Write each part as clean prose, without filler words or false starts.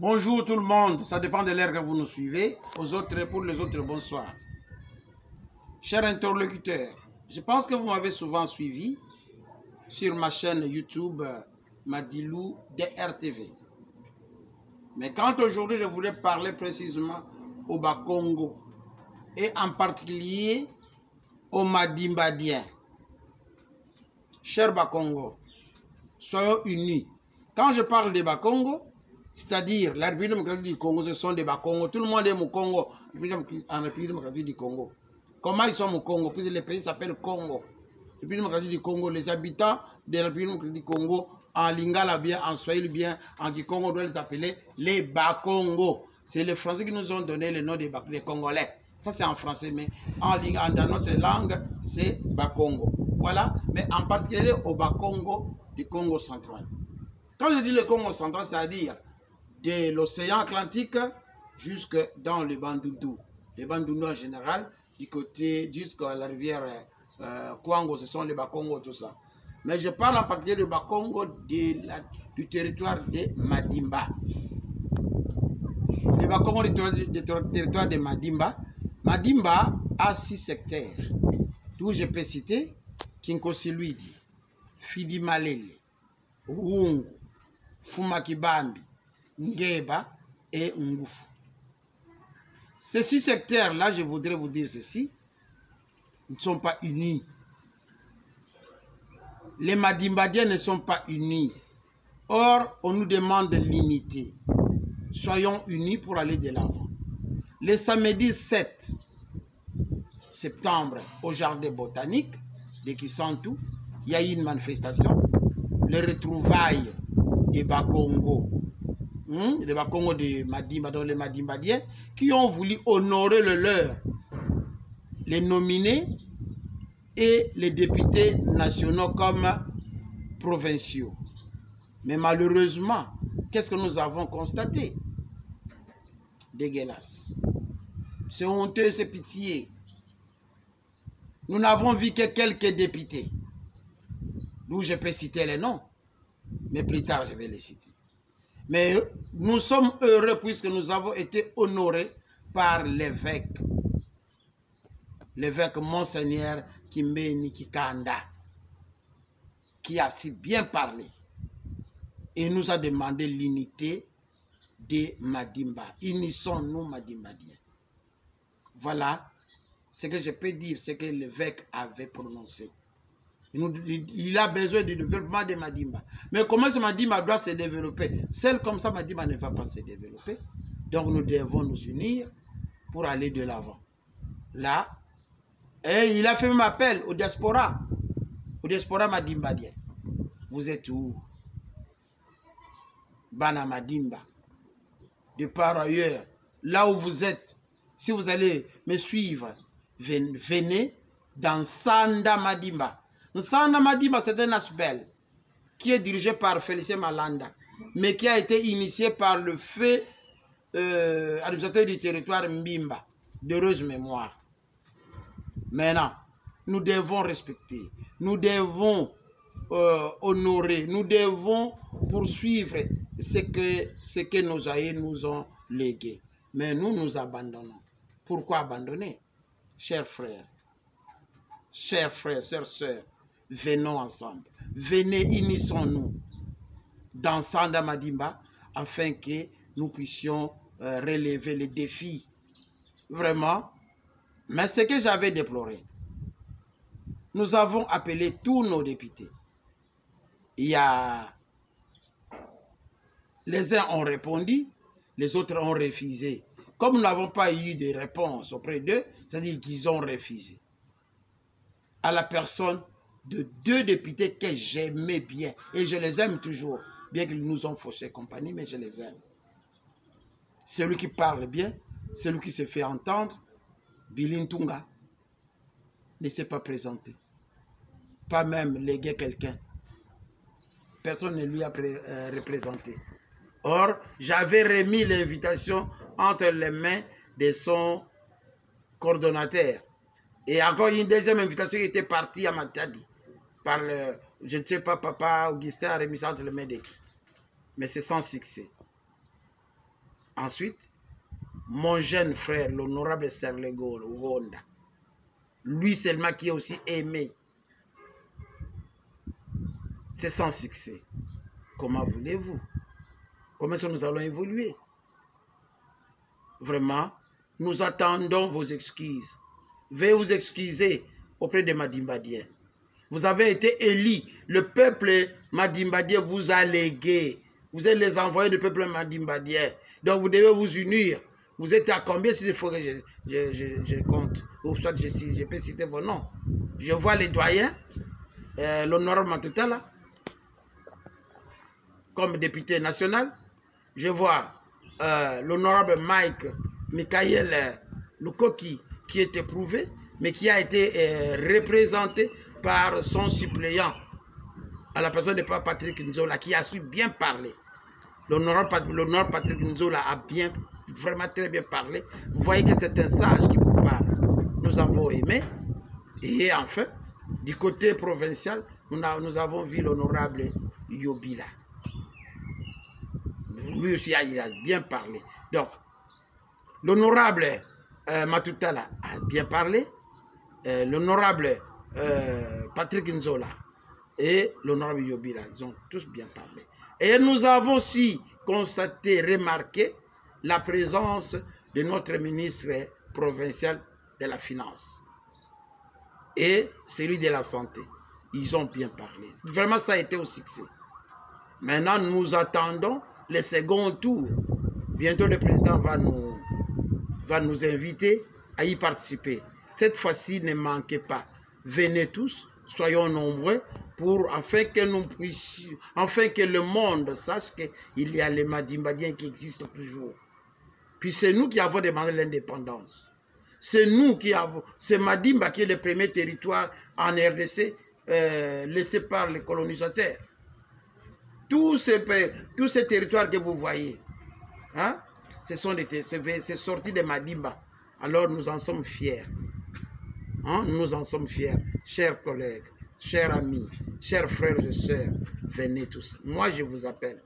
Bonjour tout le monde, ça dépend de l'heure que vous nous suivez. Pour les autres, bonsoir. Chers interlocuteurs, je pense que vous m'avez souvent suivi sur ma chaîne YouTube Madilou DRTV. Mais quand aujourd'hui je voulais parler précisément au Bakongo et en particulier aux Madimbadiens. Chers Bakongo, soyons unis. Quand je parle des Bakongo, c'est-à-dire la République démocratique du Congo, ce sont des Bakongo. Tout le monde est au Congo, en République démocratique du Congo. Comment ils sont au Congo? Puisque le pays s'appelle Congo. République démocratique du Congo, les habitants de la République démocratique du Congo, en Lingala bien, en Swahili bien, en Kikongo, on doit les appeler les Bakongo. C'est les Français qui nous ont donné le nom des Congolais. Ça c'est en français, mais dans notre langue, c'est Bakongo. Voilà, mais en particulier au Bakongo du Congo central. Quand je dis le Congo central, c'est-à-dire de l'océan Atlantique jusque dans le Bandundu. Les Bandundu en général, du côté jusqu'à la rivière Kwango, ce sont les Bakongo, tout ça. Mais je parle en particulier du Bakongo du territoire de Madimba. Le Bakongo du territoire de Madimba. Madimba a 6 secteurs, d'où je peux citer Kinkosilwidi, Fidi Malele, Wungu, Fumakibambi, Ngeba et Ngufu. Ces 6 secteurs-là, je voudrais vous dire ceci, ne sont pas unis. Les Madimbadiens ne sont pas unis. Or, on nous demande l'unité. Soyons unis pour aller de l'avant. Le samedi 7 septembre, au jardin botanique de Kisantu, il y a eu une manifestation. Les retrouvailles des Bakongo, les Bakongo de Madimba, donc les Madimbadiens, qui ont voulu honorer le leur, les nominés et les députés nationaux comme provinciaux. Mais malheureusement, qu'est-ce que nous avons constaté? Dégueulasse. C'est honteux, c'est pitié. Nous n'avons vu que quelques députés, d'où je peux citer les noms, mais plus tard je vais les citer. Mais nous sommes heureux puisque nous avons été honorés par l'évêque Monseigneur Kimbeni Kikanda, qui a si bien parlé et nous a demandé l'unité des Madimba. Unissons-nous Madimbadiens. Voilà ce que je peux dire, ce que l'évêque avait prononcé. Il a besoin du développement de Madimba. Mais comment ce Madimba doit se développer? Seul comme ça, Madimba ne va pas se développer. Donc nous devons nous unir pour aller de l'avant. Là, et il a fait même appel au diaspora Madimbadien. Vous êtes où? Bana Madimba. De par ailleurs, là où vous êtes, si vous allez me suivre, venez dans Sanda Madimba. Nsanda Madimba, c'est un aspect qui est dirigé par Félicien Malanda, mais qui a été initié par le feu administrateur du territoire Mbimba, d'heureuse mémoire. Maintenant, nous devons respecter, nous devons honorer, nous devons poursuivre ce que nos aïeux nous ont légué. Mais nous abandonnons. Pourquoi abandonner? Chers frères, chères sœurs, venons ensemble. Venez, unissons-nous dans Sanda Madimba afin que nous puissions relever les défis. Vraiment. Mais ce que j'avais déploré, nous avons appelé tous nos députés. Il y a... Les uns ont répondu, les autres ont refusé. Comme nous n'avons pas eu de réponse auprès d'eux, c'est-à-dire qu'ils ont refusé. À la personne de 2 députés que j'aimais bien. Et je les aime toujours. Bien qu'ils nous ont fauché compagnie, mais je les aime. Celui qui parle bien, celui qui se fait entendre, Bilin Tunga, ne s'est pas présenté. Pas même légué quelqu'un. Personne ne lui a représenté. Or, j'avais remis l'invitation entre les mains de son coordonnateur. Et encore une deuxième invitation qui était partie à Matadi. Par le, je ne sais pas, papa Augustin a remis ça entre les mains d'équipe. Mais c'est sans succès. Ensuite, mon jeune frère, l'honorable Serlego Rwanda, lui seulement qui est aussi aimé, c'est sans succès. Comment voulez-vous? Comment est-ce que nous allons évoluer? Vraiment, nous attendons vos excuses. Veuillez vous excuser auprès des Madimbadiens. Vous avez été élus. Le peuple Madimbadien vous a légué. Vous êtes les envoyés du peuple Madimbadien. Donc vous devez vous unir. Vous êtes à combien s'il faut que je compte? Ou soit je peux citer vos noms. Je vois les doyens, l'honorable Matutala, comme député national. Je vois l'honorable Michael Lukoki, qui est éprouvé, mais qui a été représenté par son suppléant, à la personne de Patrick Nzola, qui a su bien parler. L'honorable Patrick Nzola a vraiment très bien parlé. Vous voyez que c'est un sage qui vous parle. Nous avons aimé. Et enfin, du côté provincial, nous avons vu l'honorable Yobila. Lui aussi, il a bien parlé. Donc, l'honorable Matutala a bien parlé. L'honorable Patrick Nzola et l'honorable Yobila, ils ont tous bien parlé. Et nous avons aussi constaté, remarqué la présence de notre ministre provincial de la Finance et celui de la Santé. Ils ont bien parlé. Vraiment, ça a été au succès. Maintenant, nous attendons le second tour. Bientôt, le président va nous inviter à y participer. Cette fois-ci, ne manquez pas. Venez tous, soyons nombreux, afin que nous puissions, afin que le monde sache qu'il y a les Madimbadiens qui existent toujours. Puis c'est nous qui avons demandé l'indépendance. C'est nous qui avons, c'est Madimba qui est le premier territoire en RDC laissé par les colonisateurs. Tous ces territoires que vous voyez, hein, c'est sorti de Madimba. Alors nous en sommes fiers. Hein? Nous en sommes fiers. Chers collègues, chers amis, chers frères et sœurs, venez tous. Moi, je vous appelle.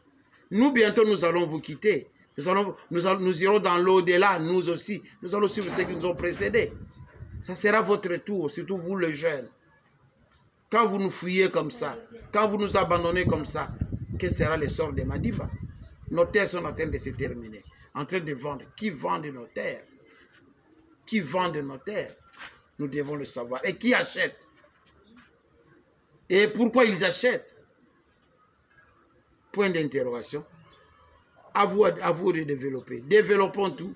Nous, bientôt, nous allons vous quitter. Nous irons dans l'au-delà, nous aussi. Nous allons suivre ceux qui nous ont précédés. Ça sera votre tour, surtout vous, les jeunes. Quand vous nous fuyez comme ça, quand vous nous abandonnez comme ça, quel sera le sort de Madiba? Nos terres sont en train de se terminer. En train de vendre. Qui vend nos terres? Qui vend nos terres? Nous devons le savoir. Et qui achète? Et pourquoi ils achètent? Point d'interrogation. À vous de développer. Développons tout.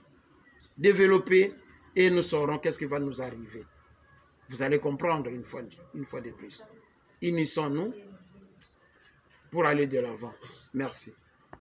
Développez et nous saurons qu'est-ce qui va nous arriver. Vous allez comprendre une fois de plus. Unissons-nous pour aller de l'avant. Merci.